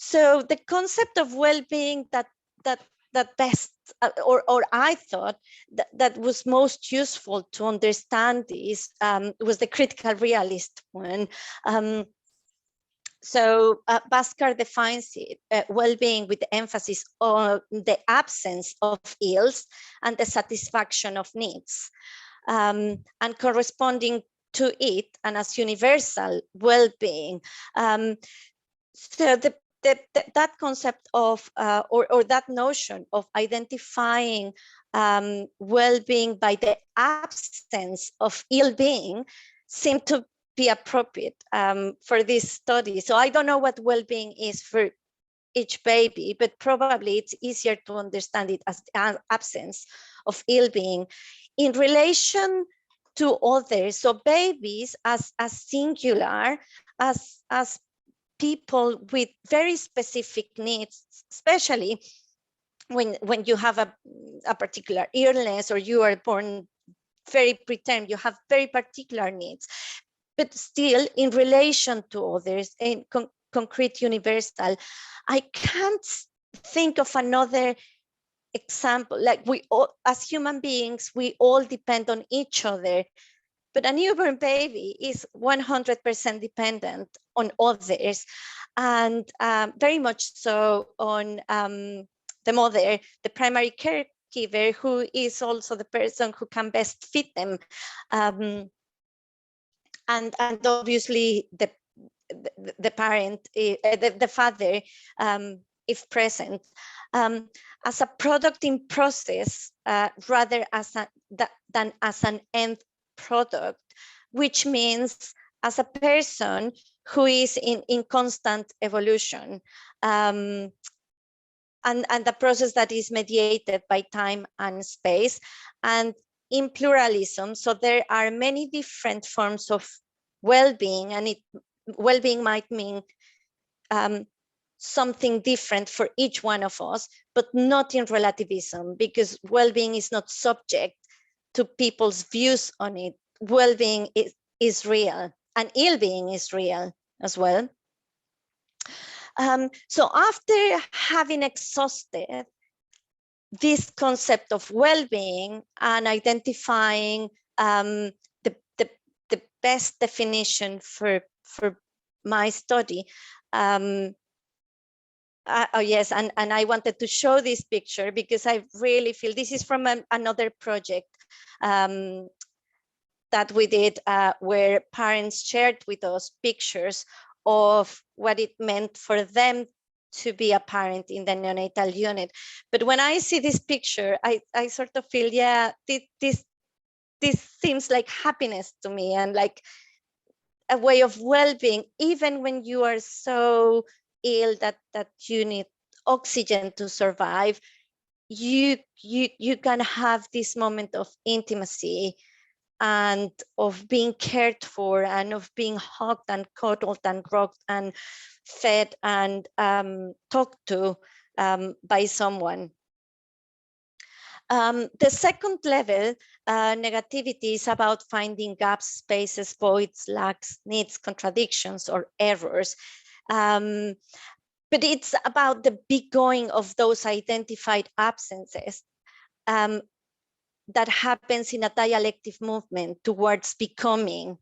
So the concept of well-being that best, or I thought that was most useful to understand this was the critical realist one. So Bhaskar defines it, well-being with emphasis on the absence of ills and the satisfaction of needs, and corresponding to it and as universal well-being. So that concept of, or that notion of identifying well-being by the absence of ill-being seemed to be appropriate for this study. So I don't know what well-being is for each baby, but probably it's easier to understand it as an absence of ill-being in relation to others. So babies as singular, as people with very specific needs, especially when you have a particular illness or you are born very preterm, you have very particular needs, but still in relation to others, in concrete universal. I can't think of another example. Like we all, as human beings, we all depend on each other, but a newborn baby is 100% dependent on others, and very much so on the mother, the primary caregiver, who is also the person who can best feed them, and obviously the parent, the father, if present, as a product in process rather than as an end product, which means as a person who is in constant evolution, and the process that is mediated by time and space, and in pluralism. So there are many different forms of well-being, and well-being might mean something different for each one of us, but not in relativism, because well-being is not subject to people's views on it. Well-being is real, and ill-being is real as well. So after having exhausted this concept of well-being and identifying the best definition for my study, oh yes, and I wanted to show this picture because I really feel this is from another project that we did, where parents shared with us pictures of what it meant for them to be a parent in the neonatal unit. But when I see this picture, I sort of feel, yeah, this seems like happiness to me, and like a way of well-being, even when you are so ill that you need oxygen to survive. You can have this moment of intimacy and of being cared for, and of being hugged and cuddled and rocked and fed and talked to by someone. The second level, negativity, is about finding gaps, spaces, voids, lacks, needs, contradictions, or errors. But it's about the begoing of those identified absences that happens in a dialectic movement towards becoming.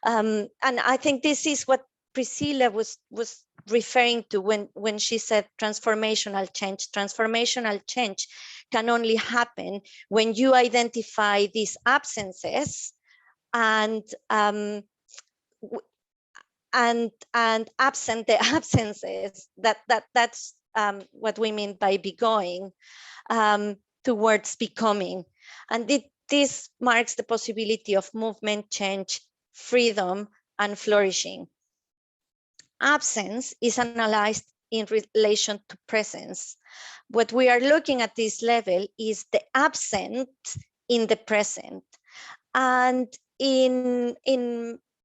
And I think this is what Priscilla was referring to when she said transformational change. Transformational change can only happen when you identify these absences and absent the absences. That's what we mean by begoing towards becoming. And this marks the possibility of movement, change, freedom, and flourishing. Absence is analyzed in relation to presence. What we are looking at this level is the absent in the present. And in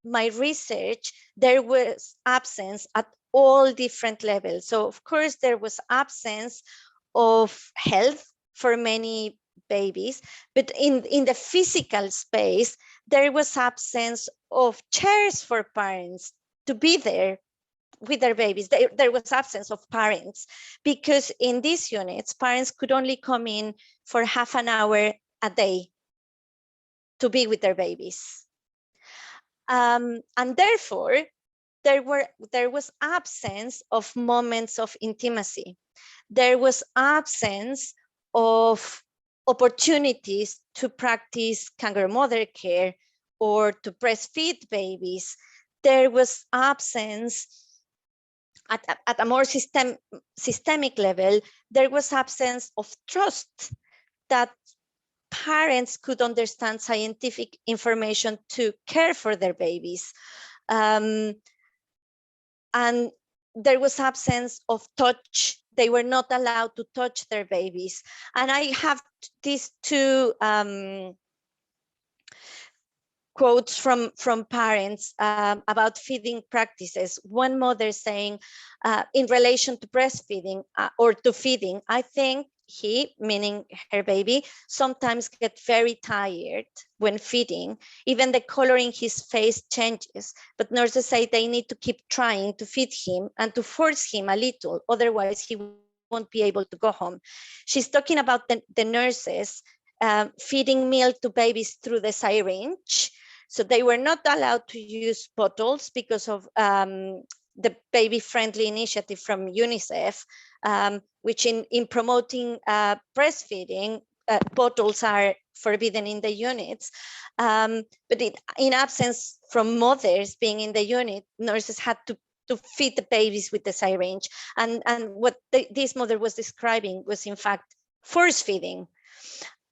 my research, there was absence at all different levels. So of course, there was absence of health for many babies, but in the physical space, there was absence of chairs for parents to be there with their babies. There was absence of parents, because in these units, parents could only come in for half an hour a day to be with their babies. And therefore, there was absence of moments of intimacy. There was absence of opportunities to practice kangaroo mother care or to breastfeed babies. There was absence at a more systemic level. There was absence of trust that parents could understand scientific information to care for their babies. And there was absence of touch. They were not allowed to touch their babies. And I have these two quotes from parents about feeding practices. One mother saying, in relation to breastfeeding or to feeding, I think he, meaning her baby, sometimes get very tired when feeding. Even the color in his face changes, but nurses say they need to keep trying to feed him and to force him a little, otherwise he won't be able to go home. She's talking about the nurses feeding milk to babies through the syringe. So they were not allowed to use bottles because of the baby-friendly initiative from UNICEF, which in promoting breastfeeding, bottles are forbidden in the units. But in absence from mothers being in the unit, nurses had to feed the babies with the syringe. And what this mother was describing was in fact force feeding.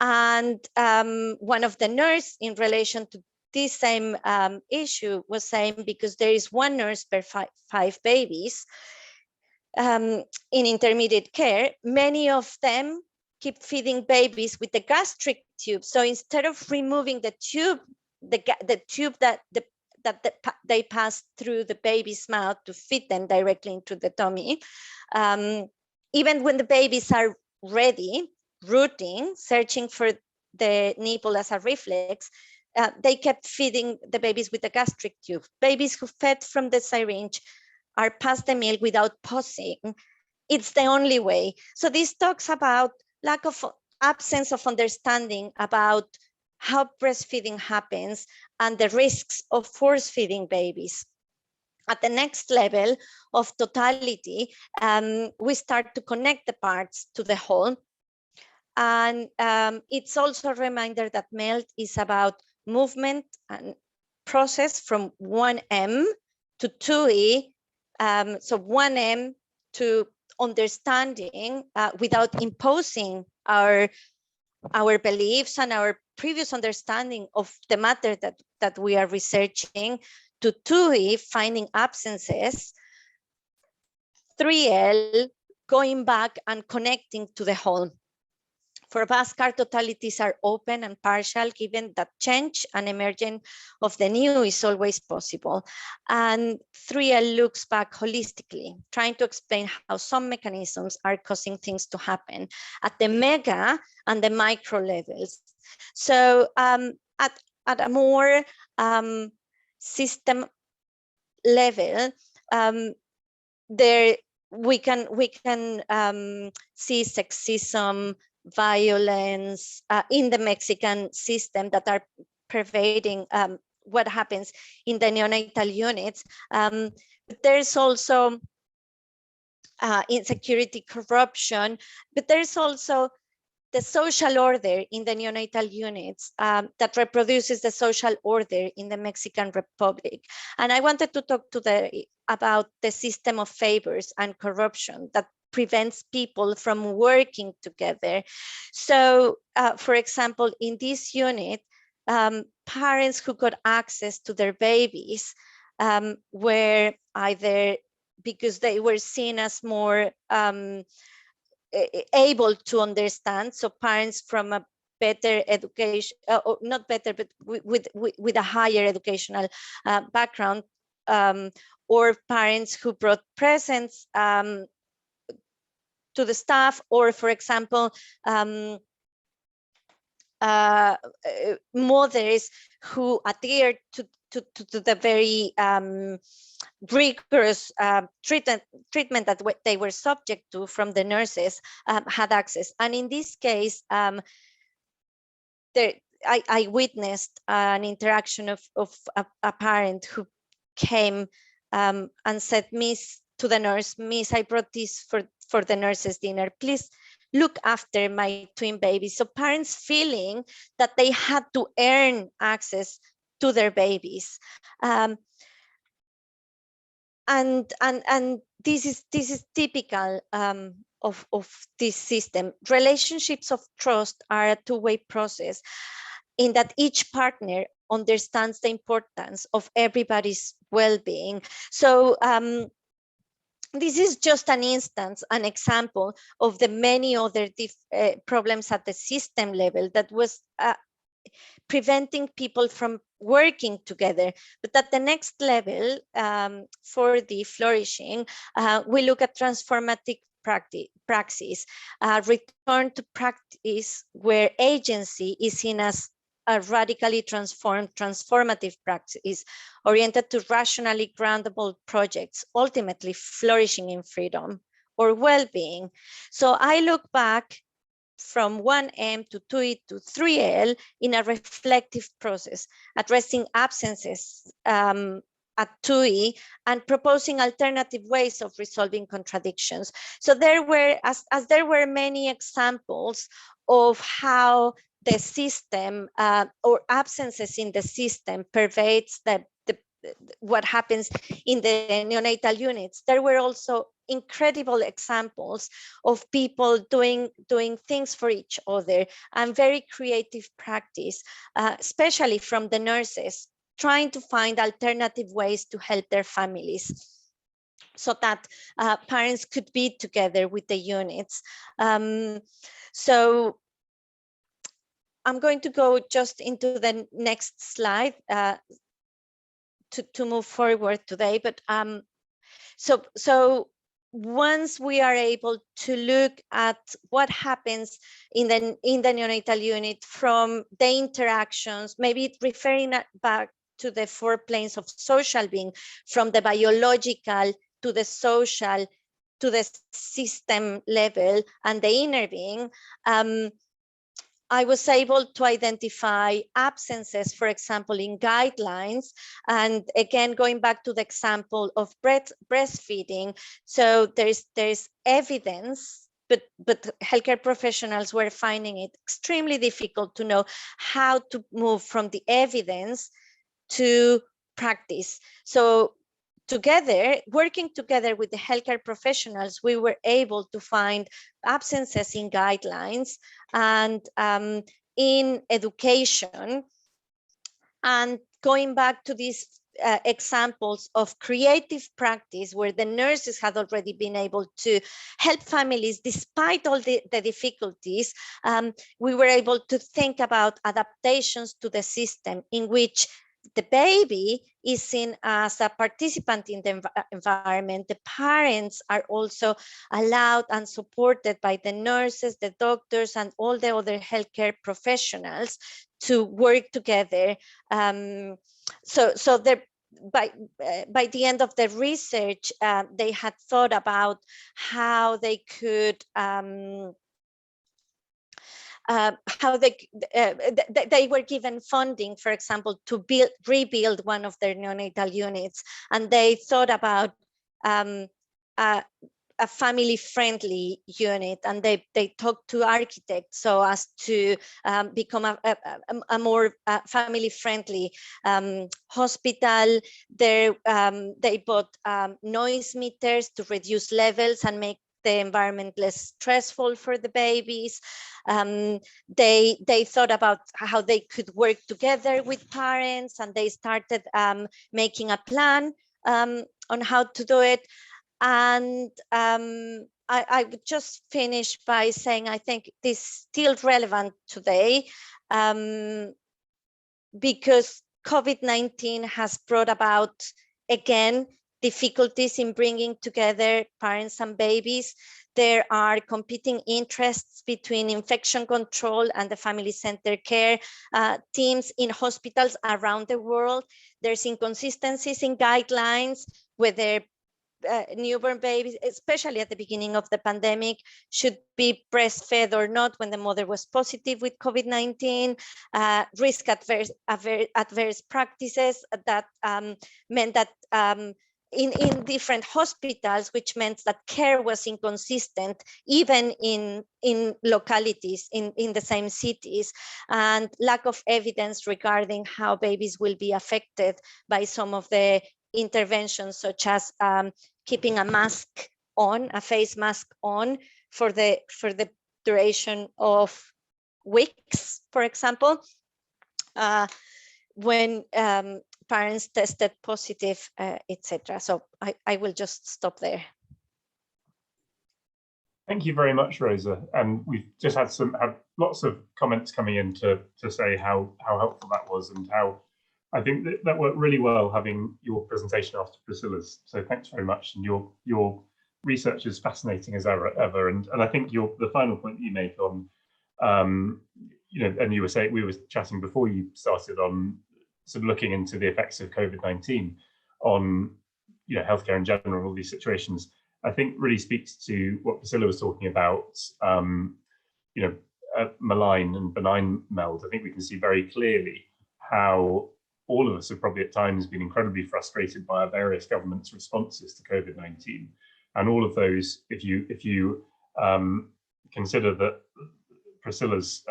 And one of the nurses in relation to this same issue was saying, because there is one nurse per five babies in intermediate care, many of them keep feeding babies with the gastric tube. So instead of removing the tube, the tube that they pass through the baby's mouth to feed them directly into the tummy, even when the babies are ready, rooting, searching for the nipple as a reflex, they kept feeding the babies with the gastric tube. Babies who fed from the syringe are passed the milk without pausing. It's the only way. So this talks about lack of absence of understanding about how breastfeeding happens and the risks of force feeding babies. At the next level of totality, we start to connect the parts to the whole. And it's also a reminder that MELD is about movement and process from 1M to 2E. So 1M to understanding without imposing our beliefs and our previous understanding of the matter that we are researching, to 2E, finding absences, 3L, going back and connecting to the whole. For Bhaskar, totalities are open and partial, given that change and emergence of the new is always possible. And 3L looks back holistically, trying to explain how some mechanisms are causing things to happen at the mega and the micro levels. So at a more system level, there we can see sexism, violence in the Mexican system that are pervading what happens in the neonatal units. But there's also insecurity, corruption, but there's also the social order in the neonatal units that reproduces the social order in the Mexican Republic. And I wanted to talk about the system of favors and corruption that prevents people from working together. So, for example, in this unit, parents who got access to their babies were either because they were seen as more able to understand, so parents from a better education, not better, but with a higher educational background, or parents who brought presents to the staff, or for example, mothers who adhered to the very rigorous treatment that they were subject to from the nurses, had access. And in this case, I witnessed an interaction of a parent who came and said, "Miss," to the nurse, "Miss, I brought this for the nurses' dinner. Please look after my twin babies." So parents feeling that they had to earn access to their babies. And this is typical of this system. Relationships of trust are a two-way process in that each partner understands the importance of everybody's well-being. So this is just an instance, an example of the many other problems at the system level that was preventing people from working together. But at the next level, for the flourishing, we look at transformative praxis, return to practice where agency is seen as a radically transformative practice oriented to rationally groundable projects, ultimately flourishing in freedom or well-being. So I look back from 1M to 2E to 3L in a reflective process, addressing absences at 2E and proposing alternative ways of resolving contradictions. So there were, as there were many examples of how the system or absences in the system pervades what happens in the neonatal units. There were also incredible examples of people doing things for each other and very creative practice, especially from the nurses, trying to find alternative ways to help their families so that parents could be together with the units. So I'm going to go just into the next slide to move forward today. But so once we are able to look at what happens in the neonatal unit from the interactions, maybe referring back to the 4 planes of social being, from the biological to the social to the system level and the inner being, I was able to identify absences, for example, in guidelines. And again, going back to the example of breastfeeding. So there's evidence, but healthcare professionals were finding it extremely difficult to know how to move from the evidence to practice. So together, working together with the healthcare professionals, we were able to find absences in guidelines and in education. And going back to this examples of creative practice where the nurses had already been able to help families despite all the difficulties. We were able to think about adaptations to the system in which the baby is seen as a participant in the environment. The parents are also allowed and supported by the nurses, the doctors, and all the other healthcare professionals to work together. So by the end of the research, they had thought about how they could how they were given funding, for example, to rebuild one of their neonatal units, and they thought about a family-friendly unit, and they talked to architects so as to become a more family-friendly hospital. They bought noise meters to reduce levels and make the environment less stressful for the babies. They thought about how they could work together with parents, and they started making a plan on how to do it. And I would just finish by saying I think this is still relevant today because COVID-19 has brought about, again, difficulties in bringing together parents and babies. There are competing interests between infection control and the family-centered care teams in hospitals around the world. There's inconsistencies in guidelines, whether newborn babies, especially at the beginning of the pandemic, should be breastfed or not when the mother was positive with COVID-19, risk adverse practices that meant that in different hospitals, which meant that care was inconsistent, even in localities in the same cities, and lack of evidence regarding how babies will be affected by some of the interventions, such as keeping a mask on, a face mask on for the duration of weeks, for example, when parents tested positive, etc. So I will just stop there.
Thank you very much, Rosa. And we've just had lots of comments coming in to say how helpful that was, and how I think that worked really well having your presentation after Priscilla's. So thanks very much. And your research is fascinating as ever. And I think the final point that you make on, and you were saying, we were chatting before you started on sort of looking into the effects of COVID-19 on healthcare in general, all these situations, I think really speaks to what Priscilla was talking about, malign and benign MELD. I think we can see very clearly how all of us have probably at times been incredibly frustrated by our various governments' responses to COVID-19. And all of those, if you consider that Priscilla's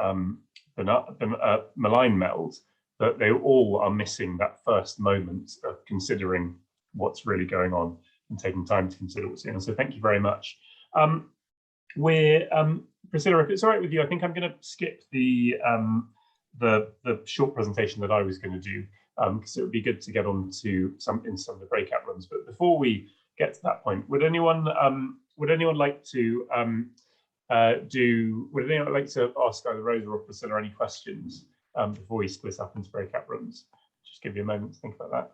malign MELD, that they all are missing that first moment of considering what's really going on and taking time to consider what's going on. So thank you very much. Priscilla, if it's all right with you, I think I'm going to skip the short presentation that I was going to do, because it would be good to get on to some of the breakout rooms. But before we get to that point, would anyone like to ask either Rosa or Priscilla any questions before we split up into breakout rooms? Just give you a moment to think about that.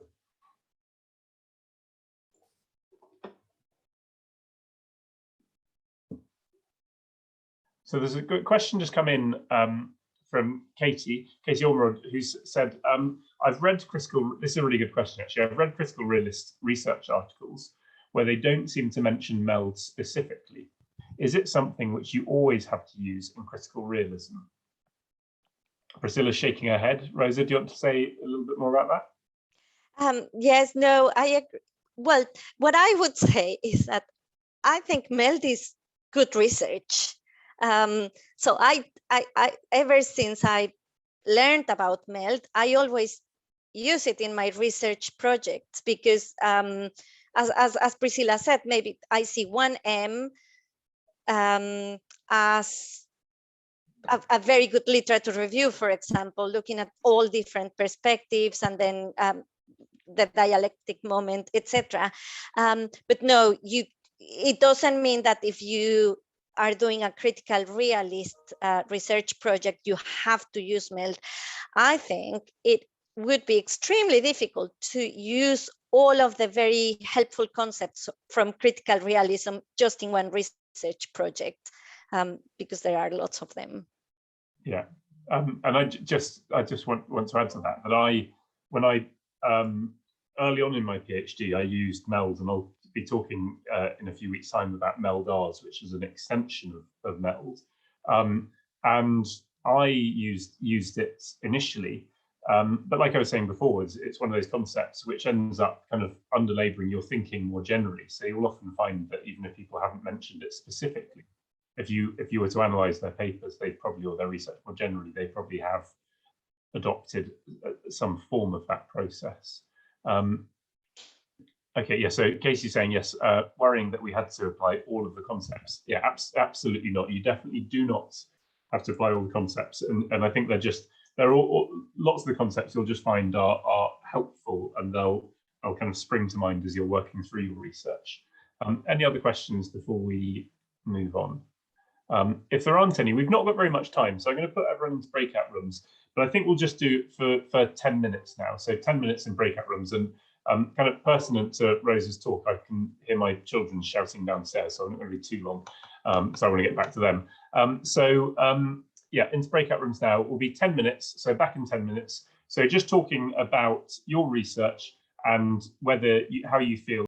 So there's a good question just come in from Katie Ormerod, who's said, I've read critical, this is a really good question actually, I've read critical realist research articles where they don't seem to mention MELD specifically. Is it something which you always have to use in critical realism? Priscilla's shaking her head. Rosa, do you want to say a little bit more about that?
Yes, no, I agree. Well, what I would say is that I think MELD is good research. So I ever since I learned about MELD, I always use it in my research projects because, as Priscilla said, maybe I see 1M as a very good literature review, for example, looking at all different perspectives and then the dialectic moment, etc. But no, it doesn't mean that if you are doing a critical realist research project, you have to use MELD. I think it would be extremely difficult to use all of the very helpful concepts from critical realism just in one research project, because there are lots of them.
Yeah, and I just want to add to that when I early on in my PhD, I used MELD, and I'll be talking in a few weeks' time about MELD-Rs, which is an extension of MELD. And I used it initially, but like I was saying before, it's one of those concepts which ends up kind of underlaboring your thinking more generally. So you'll often find that even if people haven't mentioned it specifically, if you were to analyze their papers, they probably, or their research more generally, they probably have adopted some form of that process. Okay, yeah, so Casey's saying, yes, worrying that we had to apply all of the concepts. Yeah, absolutely not. You definitely do not have to apply all the concepts. And I think they're all lots of the concepts you'll just find are helpful, and they'll kind of spring to mind as you're working through your research. Any other questions before we move on? If there aren't any, we've not got very much time, so I'm going to put everyone into breakout rooms, but I think we'll just do it for 10 minutes now. So 10 minutes in breakout rooms, and kind of pertinent to Rose's talk, I can hear my children shouting downstairs, so I'm not going to be too long, so I want to get back to them. Yeah, into breakout rooms now. Will be 10 minutes, so back in 10 minutes. So just talking about your research and how you feel